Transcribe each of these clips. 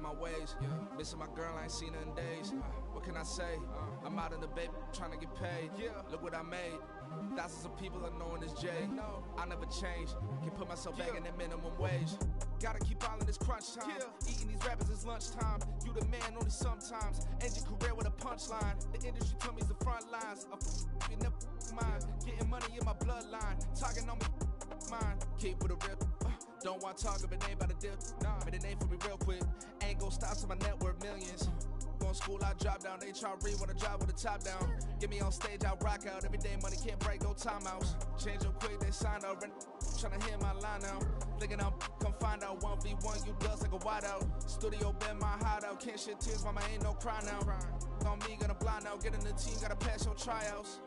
my ways. Missing my girl, I ain't seen her in days. What can I say? I'm out in the baby, trying to get paid. Look what I made. Thousands of people are knowing this J. I never change. Can put myself back in that minimum wage. Gotta keep all in this crunch time. Eating these rappers is lunchtime. You the man only sometimes. End your career with a punchline. The industry told me it's the front lines. You never mind. Getting money in my bloodline. Talking on me, mine. Keep with a rip. Don't want to talk if it ain't about a dip. Made a name for me real quick. Ain't gon' stop till my net worth millions. Going school, I drop down. They try to read when I drive with the top down. Get me on stage, I rock out. Every day money can't break, go timeouts. Change up quick, they signed up. Tryna hear my line now. Thinking I'm come find out 1v1, you dust like a wideout. Studio been my hideout. Can't shed tears, mama ain't no cry now. On me, gonna blind out. Get in the team, gotta pass your tryouts.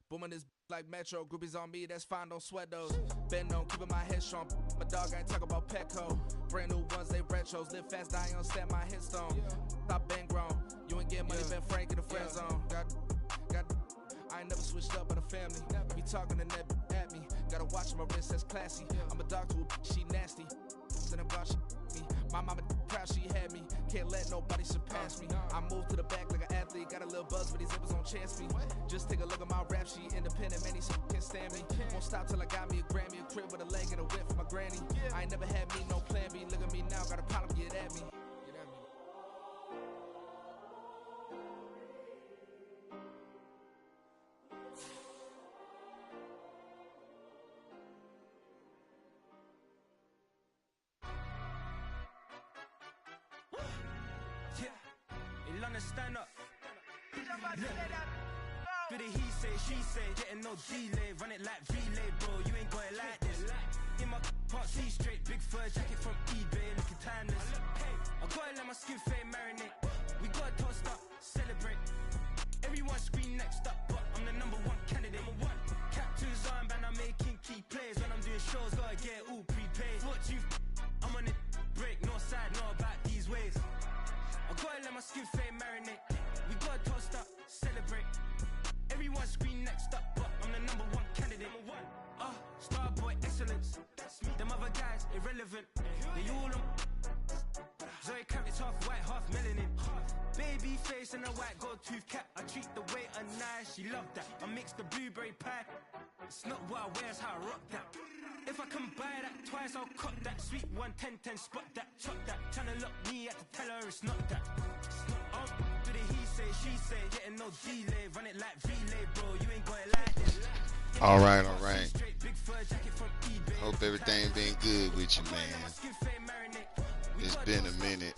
Booming this like Metro, groupies on me, that's fine, don't sweat those. Been on, keeping my head strong. My dog ain't talking about Petco. Brand new ones, they retros. Live fast, die on set my headstone. Stop been grown. You ain't getting money, been Frank in the friend zone. I ain't never switched up on the family. Be talking to that at me. Gotta watch my wrist, that's classy. I'm a dog to a she nasty. Then I'm about me. My mama proud she had me. Can't let nobody surpass me. I moved to the back like an athlete. Got a little buzz, but these zippers don't chance me. Just take a look at my rap sheet. Independent, man, these can't stand me. Won't stop till I got me a Grammy, a crib with a leg and a whip for my granny. I ain't never had me, no plan B. Look at me now, got a problem, get at me. Stand up. Do the he say, she say, getting no delay, run it like relay, bro. You ain't got it like this. In my can't see straight, big fur jacket from eBay, looking timeless. I gotta let my skin fade marinate. We gotta toast up, celebrate. Everyone scream next up, but I'm the #1 candidate. Captain's armband, I'm making key plays. When I'm doing shows, gotta get all prepaid. What you? I'm on it, break, no side, no about these ways. I gotta let my skin fade marinate. We gotta toast up, celebrate. Everyone scream next up, but I'm the #1 candidate. Starboy excellence. Them other guys irrelevant. They all on. Zoe Kravitz half white, half melanin. Baby face and a white gold tooth cap. I treat the waiter nice, she love that. I mix the blueberry pie. It's not what I wear, it's how I rock that. If I can buy that twice, I'll cut that. Sweet 110, spot that, chop that. Tryna lock me at the tell her it's not that. Do the he say, she say, getting no delay. Run it like relay, bro. You ain't got it like this. All right. Hope everything been good with you, man. It's been a minute.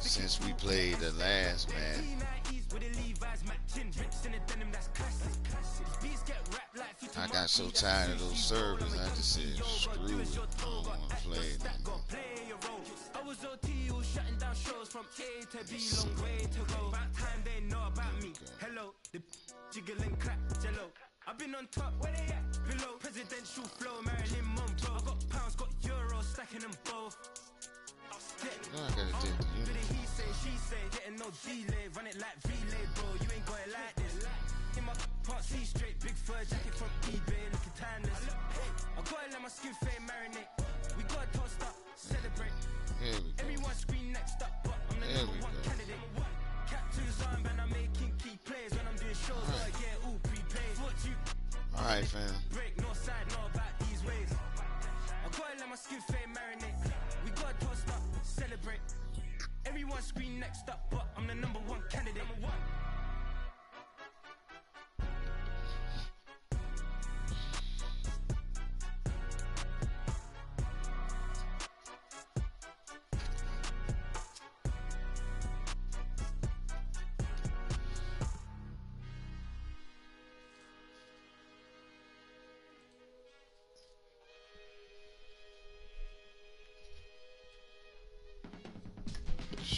Since we played the last, man. I got so tired of those servers, I just said, screw it. I don't want to play it no more. I was OT, shutting down shows from A to B, long way to go. About time they know about me. Hello, the jiggle and clap, jello. I've been on top, where they at? Below, presidential flow, Marilyn Monroe. I got pounds, got euros, stacking them both. No, I gotta take the unit. He say, she say, getting no delay, run it like relay, bro. You ain't got it like this. In my can't see straight, big fur jacket from eBay, looking timeless. I gotta let my skin fade marinate. We gotta toast up, celebrate. Everyone scream next up, but I'm the #1 candidate. Captain's armband, I'm making key plays when I'm doing shows. I get all prepaid. All right, fam. Break no side, no about these ways. I gotta let my skin fade marinate. We gotta toast up, celebrate. Everyone scream next up, but I'm the #1 candidate.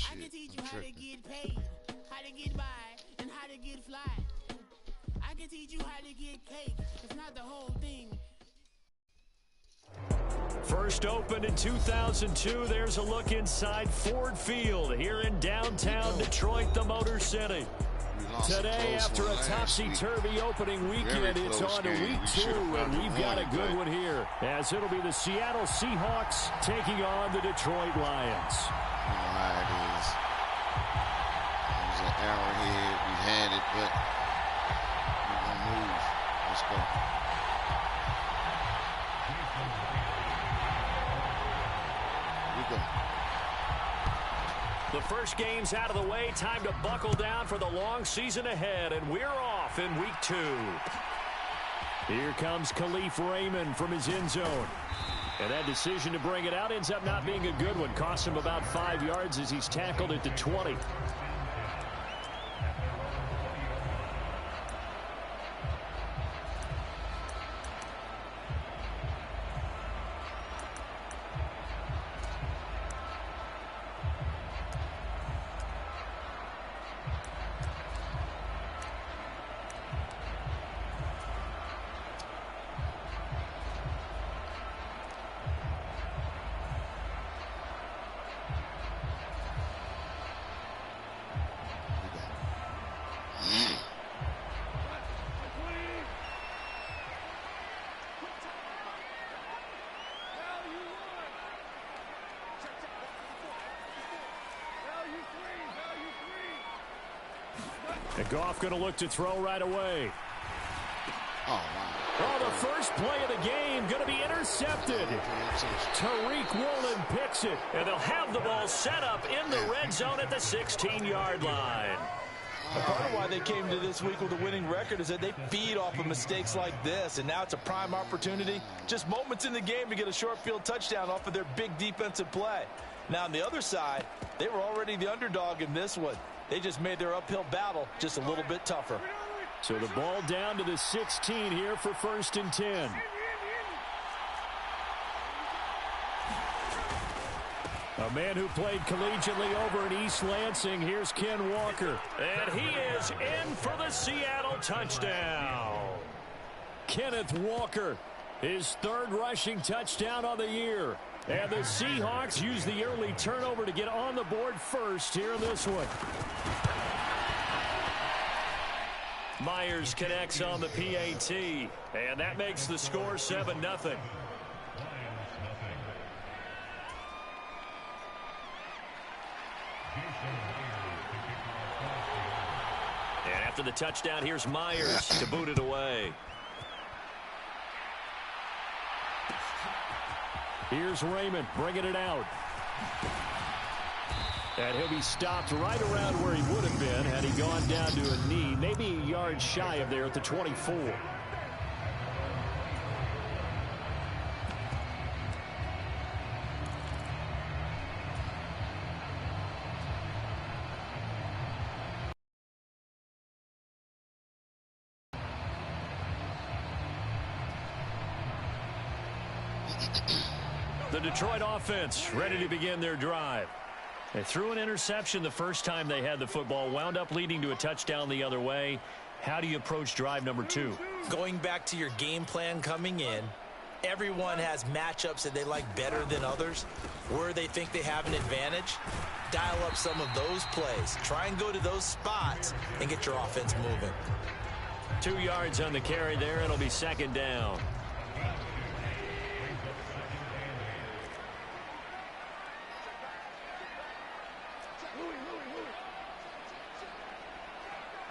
I can teach you how to get paid, how to get by, and how to get fly. I can teach you how to get cake, it's not the whole thing. First opened in 2002. There's a look inside Ford Field here in downtown Detroit, the Motor City. Today, after a topsy-turvy opening weekend, it's on to week 2, and we've got a good one here, as it'll be the Seattle Seahawks taking on the Detroit Lions. You know how it is. There's an arrowhead. We had it, but we're going to move. Let's go. We go. The first game's out of the way. Time to buckle down for the long season ahead, and we're off in week 2. Here comes Khalif Raymond from his end zone. And that decision to bring it out ends up not being a good one. Cost him about 5 yards as he's tackled at the 20. And Goff going to look to throw right away. Oh, wow. Oh, the first play of the game going to be intercepted. Tariq Woolen picks it, and they'll have the ball set up in the red zone at the 16-yard line. Part of why they came to this week with a winning record is that they feed off of mistakes like this, and now it's a prime opportunity. Just moments in the game to get a short field touchdown off of their big defensive play. Now, on the other side, they were already the underdog in this one. They just made their uphill battle just a little bit tougher. So the ball down to the 16 here for 1st and 10. A man who played collegiately over in East Lansing. Here's Ken Walker. And he is in for the Seattle touchdown. Kenneth Walker, his 3rd rushing touchdown on the year. And the Seahawks use the early turnover to get on the board first here in this one. Myers connects on the PAT, and that makes the score 7-0. And after the touchdown, here's Myers to boot it away. Here's Raymond bringing it out. And he'll be stopped right around where he would have been had he gone down to a knee, maybe a yard shy of there at the 24. The Detroit offense ready to begin their drive. They threw an interception the first time they had the football, wound up leading to a touchdown the other way. How do you approach drive number 2? Going back to your game plan coming in, everyone has matchups that they like better than others. Where they think they have an advantage, dial up some of those plays. Try and go to those spots and get your offense moving. 2 yards on the carry there. It'll be 2nd down.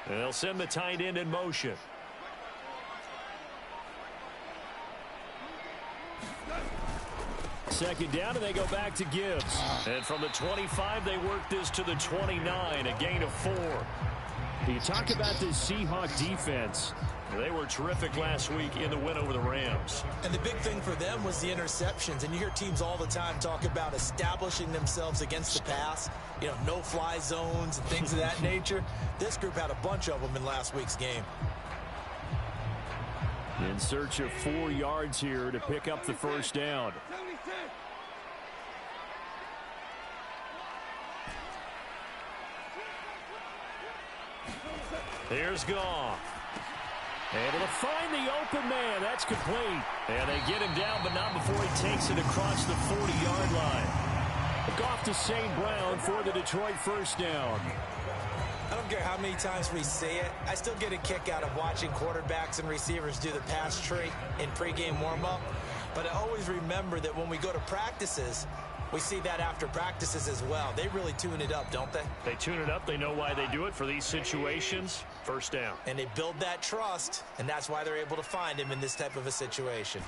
And they'll send the tight end in motion. Second down, and they go back to Gibbs. And from the 25, they work this to the 29, a gain of 4. You talk about this Seahawk defense. They were terrific last week in the win over the Rams. And the big thing for them was the interceptions. And you hear teams all the time talk about establishing themselves against the pass. You know, no-fly zones and things of that nature. This group had a bunch of them in last week's game. In search of 4 yards here to pick up the first down. Here's Goff. Able to find the open man. That's complete. And they get him down, but not before he takes it across the 40-yard line. Off to St. Brown for the Detroit first down. I don't care how many times we say it, I still get a kick out of watching quarterbacks and receivers do the pass tree in pregame warm-up. But I always remember that when we go to practices, we see that after practices as well. They really tune it up, don't they? They tune it up. They know why they do it for these situations. First down. And they build that trust, and that's why they're able to find him in this type of a situation.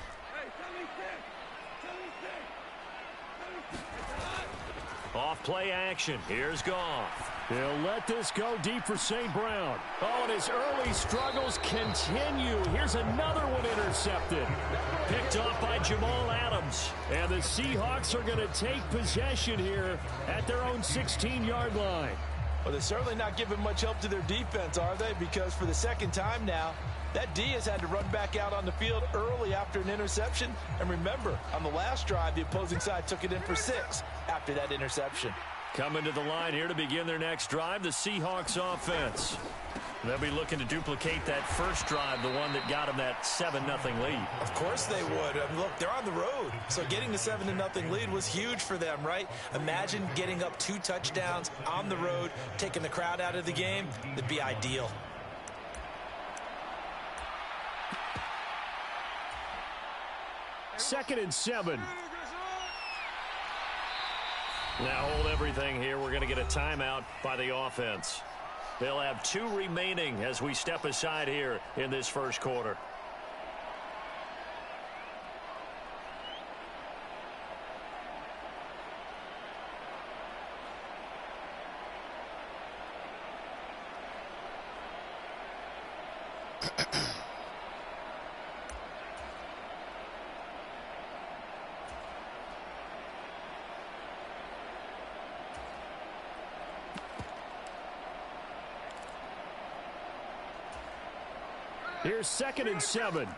Off play action. Here's Goff. He'll let this go deep for St. Brown. Oh, and his early struggles continue. Here's another one intercepted. Picked off by Jamal Adams. And the Seahawks are going to take possession here at their own 16-yard line. Well, they're certainly not giving much help to their defense, are they? Because for the second time now, that D has had to run back out on the field early after an interception. And remember, on the last drive, the opposing side took it in for 6 after that interception. Coming to the line here to begin their next drive, the Seahawks offense. They'll be looking to duplicate that first drive, the one that got them that 7-0 lead. Of course they would. Look, they're on the road. So getting the 7-0 lead was huge for them, right? Imagine getting up 2 touchdowns on the road, taking the crowd out of the game. That'd be ideal. Second and 7. Now hold everything here. We're going to get a timeout by the offense. They'll have 2 remaining as we step aside here in this first quarter. Here's second and 7.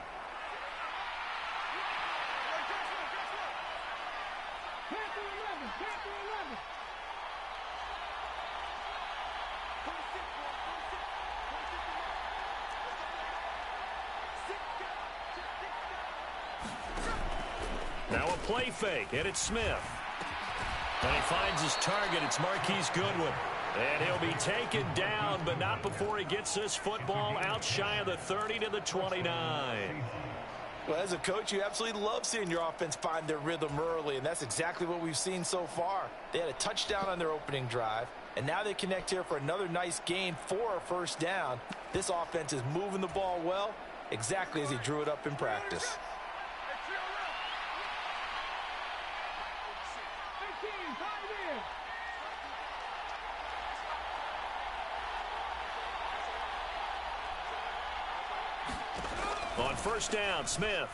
Now a play fake, and it's Smith. And he finds his target. It's Marquise Goodwin. And he'll be taken down, but not before he gets this football out shy of the 30 to the 29. Well, as a coach, you absolutely love seeing your offense find their rhythm early, and that's exactly what we've seen so far. They had a touchdown on their opening drive, and now they connect here for another nice gain for a first down. This offense is moving the ball well, exactly as he drew it up in practice. On first down, Smith.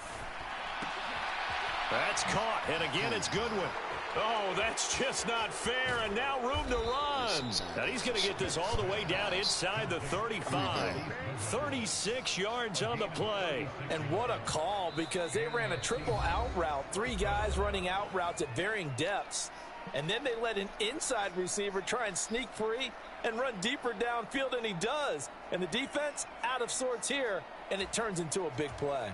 That's caught, and again it's Goodwin. Oh, that's just not fair, and now room to run. Now he's going to get this all the way down inside the 35. 36 yards on the play. And what a call, because they ran a triple out route. 3 guys running out routes at varying depths. And then they let an inside receiver try and sneak free and run deeper downfield, and he does. And the defense out of sorts here, and it turns into a big play.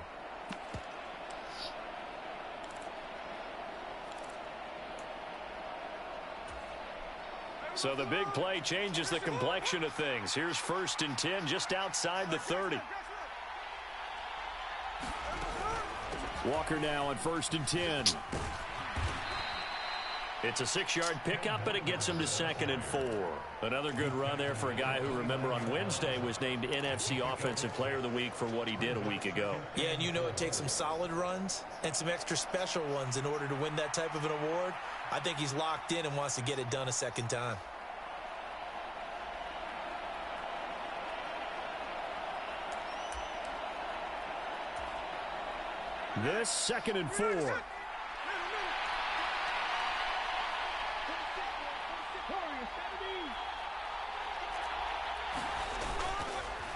So the big play changes the complexion of things. Here's first and 10 just outside the 30. Walker now on first and 10. It's a 6-yard pickup, but it gets him to second and 4. Another good run there for a guy who, remember, on Wednesday was named NFC Offensive Player of the Week for what he did a week ago. Yeah, and you know it takes some solid runs and some extra special ones in order to win that type of an award. I think he's locked in and wants to get it done a second time. This second and 4.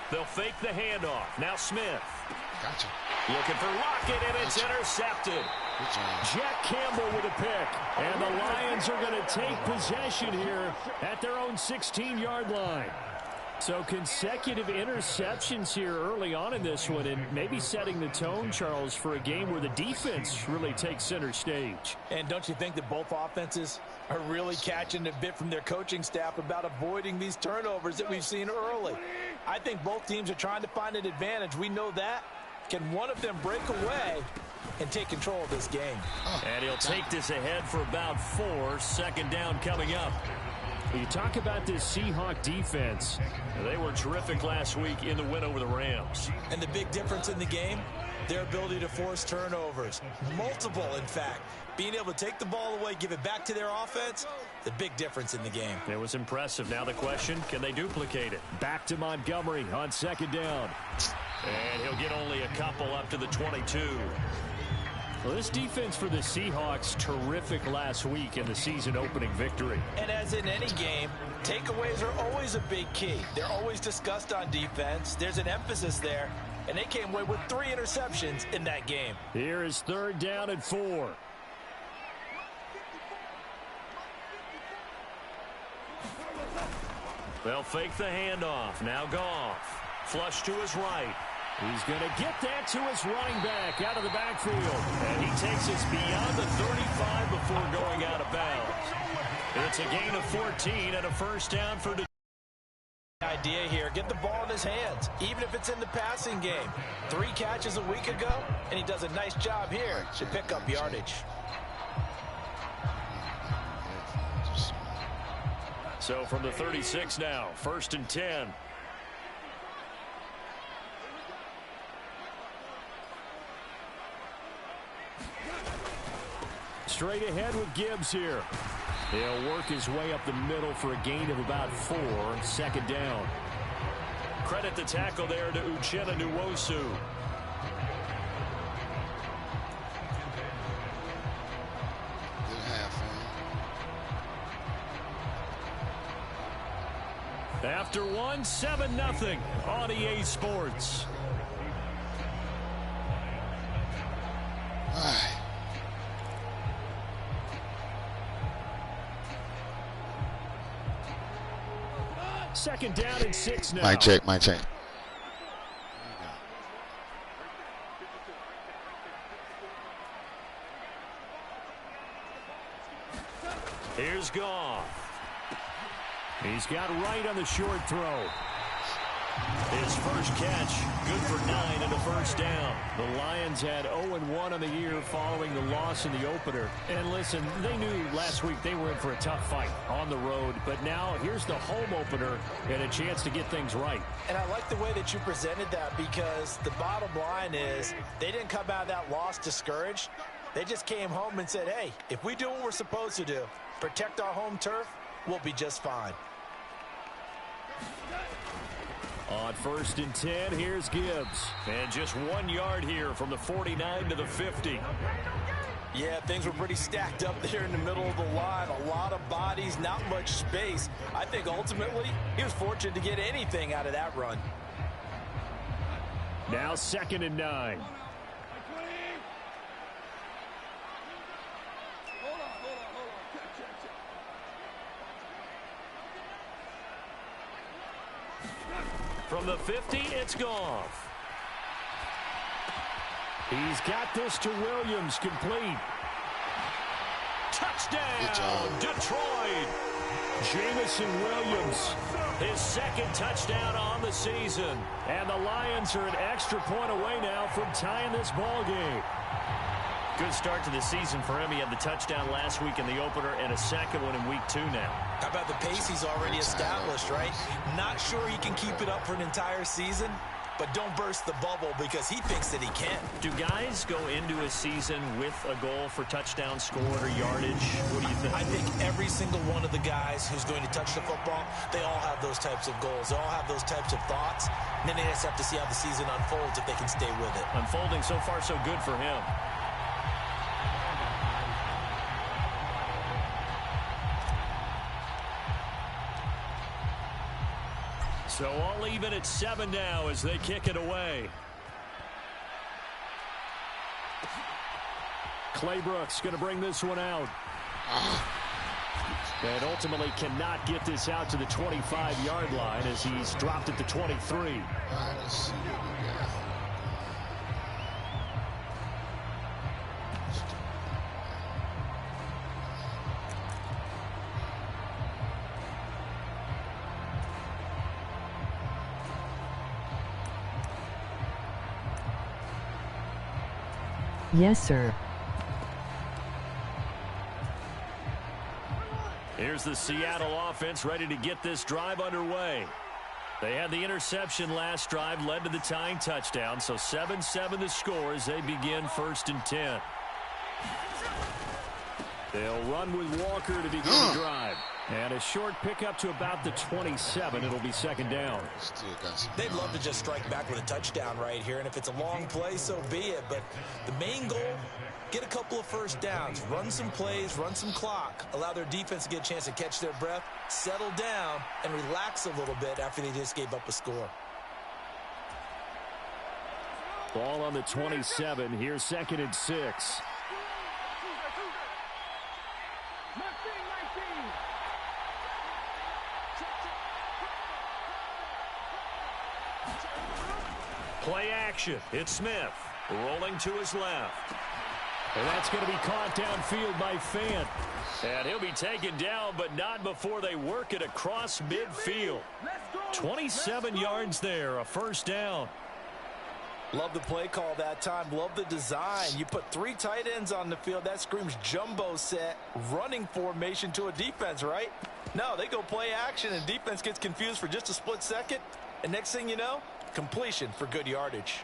They'll fake the handoff. Now Smith. Gotcha. Looking for Lockett, and it's intercepted. Good job. Jack Campbell with a pick. And the Lions are going to take possession here at their own 16-yard line. So consecutive interceptions here early on in this one, and maybe setting the tone, Charles, for a game where the defense really takes center stage. And don't you think that both offenses are really catching a bit from their coaching staff about avoiding these turnovers that we've seen early? I think both teams are trying to find an advantage. We know that. Can one of them break away and take control of this game? And he'll take this ahead for about 4. Second down coming up. You talk about this Seahawk defense. They were terrific last week in the win over the Rams. And the big difference in the game, their ability to force turnovers. Multiple, in fact. Being able to take the ball away, give it back to their offense, the big difference in the game. It was impressive. Now the question, can they duplicate it? Back to Montgomery on second down. And he'll get only a couple up to the 22. Well, this defense for the Seahawks, terrific last week in the season-opening victory. And as in any game, takeaways are always a big key. They're always discussed on defense. There's an emphasis there, and they came away with 3 interceptions in that game. Here is third down and 4. They'll fake the handoff. Now Goff. Flush to his right. He's going to get that to his running back out of the backfield. And he takes us beyond the 35 before going out of bounds. It's a gain of 14 and a first down for the idea here. Get the ball in his hands, even if it's in the passing game. 3 catches a week ago, and he does a nice job here to pick up yardage. So from the 36 now, first and 10. Straight ahead with Gibbs here. He'll work his way up the middle for a gain of about 4. Second down. Credit the tackle there to Uchenna Nwosu. Good half, man. After 1, 7-0 on EA Sports. All right. Second down and 6 now. Mic check, mic check. Here's Goff. He's got right on the short throw. His first catch, good for 9 and a first down. The Lions had 0-1 on the year following the loss in the opener. And listen, they knew last week they were in for a tough fight on the road. But now here's the home opener and a chance to get things right. And I like the way that you presented that, because the bottom line is they didn't come out of that loss discouraged. They just came home and said, hey, if we do what we're supposed to do, protect our home turf, we'll be just fine. On first and 10, here's Gibbs. And just 1 yard here from the 49 to the 50. Yeah, things were pretty stacked up there in the middle of the line. A lot of bodies, not much space. I think ultimately he was fortunate to get anything out of that run. Now second and 9. From the 50, it's Goff. He's got this to Williams, complete. Touchdown, Detroit. Jamison Williams, his second touchdown on the season. And the Lions are an extra point away now from tying this ball game. Good start to the season for him. He had the touchdown last week in the opener and a second one in week 2 now. How about the pace he's already established, right? Not sure he can keep it up for an entire season, but don't burst the bubble because he thinks that he can. Do guys go into a season with a goal for touchdown scored or yardage? What do you think? I think every single one of the guys who's going to touch the football, they all have those types of goals. They all have those types of thoughts. And then they just have to see how the season unfolds if they can stay with it. Unfolding so far so good for him. So all even at 7 now as they kick it away. Clay Brooks going to bring this one out. And ultimately cannot get this out to the 25-yard line as he's dropped at the 23. All right, let's see what we got. Yes, sir. Here's the Seattle offense ready to get this drive underway. They had the interception last drive, led to the tying touchdown, so 7-7 the score as they begin 1st and 10. They'll run with Walker to begin the drive. And a short pickup to about the 27. It'll be 2nd down. They'd love to just strike back with a touchdown right here, and if it's a long play, so be it. But the main goal, get a couple of first downs, run some plays, run some clock, allow their defense to get a chance to catch their breath, settle down, and relax a little bit after they just gave up a score. Ball on the 27. Here's 2nd and 6. Play action. It's Smith rolling to his left. And that's going to be caught downfield by Fant. And he'll be taken down, but not before they work it across midfield. 27 yards there, a 1st down. Love the play call that time. Love the design. You put 3 tight ends on the field. That screams jumbo set, running formation to a defense, right? No, they go play action, and defense gets confused for just a split second. And next thing you know, completion for good yardage.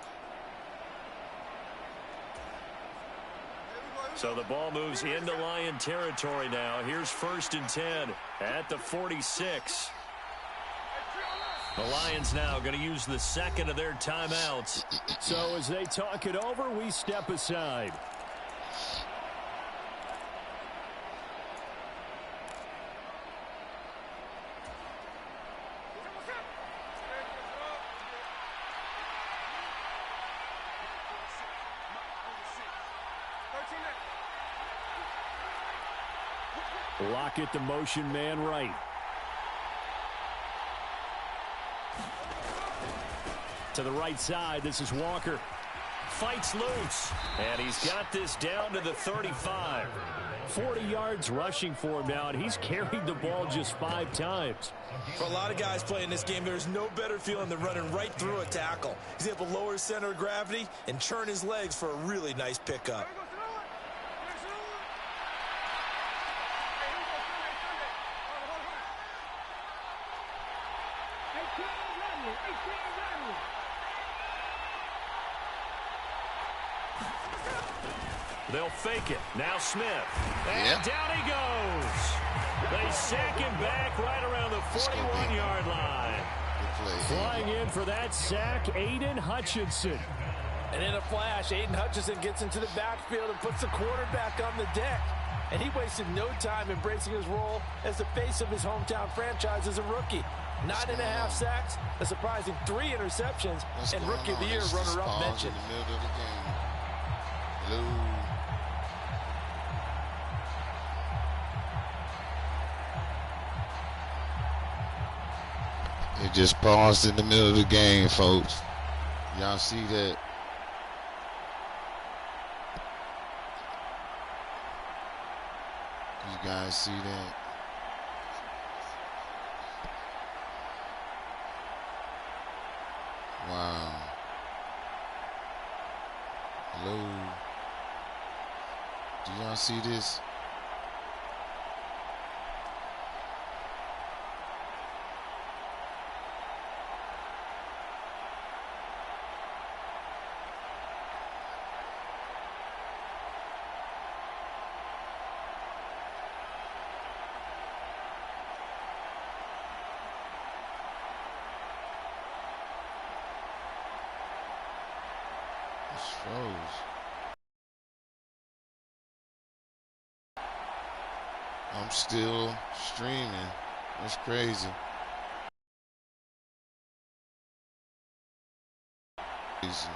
So the ball moves into Lion territory now. Here's 1st and 10 at the 46. The Lions now going to use the 2nd of their timeouts. So as they talk it over, we step aside. Lockett, the motion man right. To the right side, this is Walker. Fights loose, and he's got this down to the 35. 40 yards rushing for him now, and he's carried the ball just 5 times. For a lot of guys playing this game, there's no better feeling than running right through a tackle. He's able to lower his center of gravity and churn his legs for a really nice pickup. They'll fake it. Now Smith. And down he goes. They sack him back right around the 41-yard line. Flying in for that sack, Aiden Hutchinson. And in a flash, Aiden Hutchinson gets into the backfield and puts the quarterback on the deck. And he wasted no time embracing his role as the face of his hometown franchise as a rookie. 9.5 sacks, a surprising 3 interceptions, and Rookie of the Year runner-up mentioned. It just paused in the middle of the game, folks. Y'all see that? You guys see that? Wow. Hello. Do y'all see this? I'm still streaming. That's crazy. Crazy.